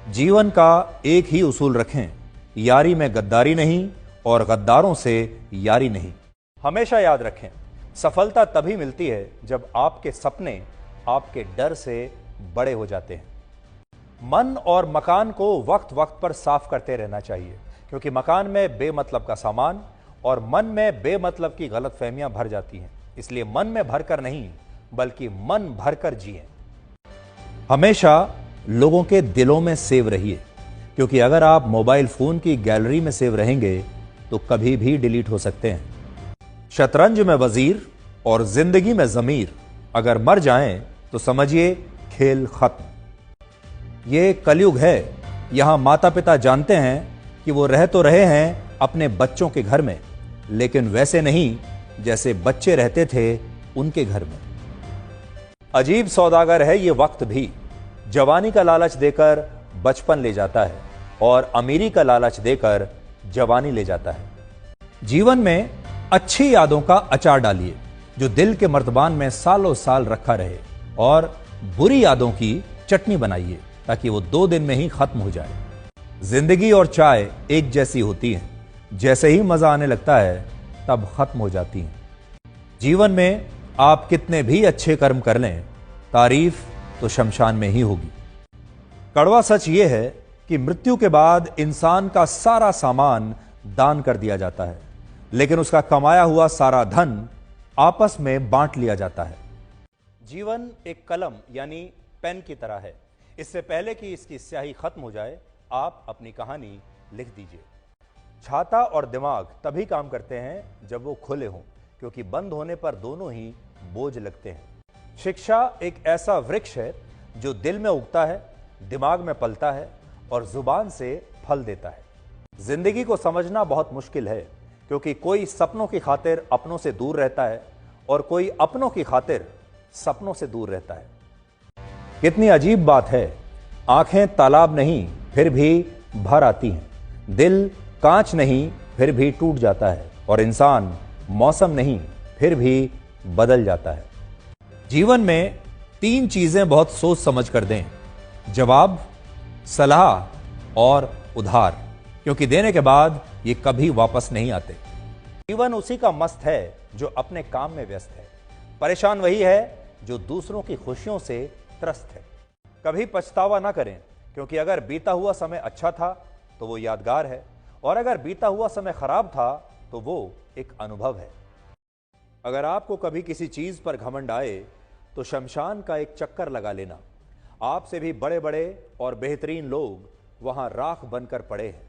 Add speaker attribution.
Speaker 1: जीवन का एक ही उसूल रखें, यारी में गद्दारी नहीं और गद्दारों से यारी नहीं। हमेशा याद रखें, सफलता तभी मिलती है जब आपके सपने आपके डर से बड़े हो जाते हैं। मन और मकान को वक्त वक्त पर साफ करते रहना चाहिए, क्योंकि मकान में बेमतलब का सामान और मन में बेमतलब की गलतफहमियां भर जाती हैं। इसलिए मन में भरकर नहीं, बल्कि मन भरकर जिएं। हमेशा लोगों के दिलों में सेव रहिए, क्योंकि अगर आप मोबाइल फोन की गैलरी में सेव रहेंगे तो कभी भी डिलीट हो सकते हैं। शतरंज में वजीर और जिंदगी में जमीर अगर मर जाएं तो समझिए खेल खत्म। ये कलयुग है, यहां माता पिता जानते हैं कि वो रह तो रहे हैं अपने बच्चों के घर में, लेकिन वैसे नहीं जैसे बच्चे रहते थे उनके घर में। अजीब सौदागर है ये वक्त भी, जवानी का लालच देकर बचपन ले जाता है और अमीरी का लालच देकर जवानी ले जाता है। जीवन में अच्छी यादों का अचार डालिए जो दिल के मर्तबान में सालों साल रखा रहे, और बुरी यादों की चटनी बनाइए ताकि वो 2 दिन में ही खत्म हो जाए। जिंदगी और चाय एक जैसी होती है, जैसे ही मजा आने लगता है तब खत्म हो जाती हैं। जीवन में आप कितने भी अच्छे कर्म कर लें, तारीफ तो शमशान में ही होगी। कड़वा सच यह है कि मृत्यु के बाद इंसान का सारा सामान दान कर दिया जाता है, लेकिन उसका कमाया हुआ सारा धन आपस में बांट लिया जाता है। जीवन एक कलम यानी पेन की तरह है। इससे पहले कि इसकी स्याही खत्म हो जाए, आप अपनी कहानी लिख दीजिए। छाता और दिमाग तभी काम करते हैं जब वो खुले हों, क्योंकि बंद होने पर दोनों ही बोझ लगते हैं। शिक्षा एक ऐसा वृक्ष है जो दिल में उगता है, दिमाग में पलता है और जुबान से फल देता है। जिंदगी को समझना बहुत मुश्किल है, क्योंकि कोई सपनों की खातिर अपनों से दूर रहता है और कोई अपनों की खातिर सपनों से दूर रहता है। कितनी अजीब बात है, आंखें तालाब नहीं फिर भी भर आती हैं, दिल कांच नहीं फिर भी टूट जाता है, और इंसान मौसम नहीं फिर भी बदल जाता है। जीवन में 3 चीजें बहुत सोच समझ कर दें: जवाब, सलाह और उधार, क्योंकि देने के बाद ये कभी वापस नहीं आते। जीवन उसी का मस्त है जो अपने काम में व्यस्त है, परेशान वही है जो दूसरों की खुशियों से त्रस्त है। कभी पछतावा ना करें, क्योंकि अगर बीता हुआ समय अच्छा था तो वो यादगार है, और अगर बीता हुआ समय खराब था तो वो एक अनुभव है। अगर आपको कभी किसी चीज पर घमंड आए तो शमशान का एक चक्कर लगा लेना। आपसे भी बड़े बड़े और बेहतरीन लोग वहां राख बनकर पड़े हैं।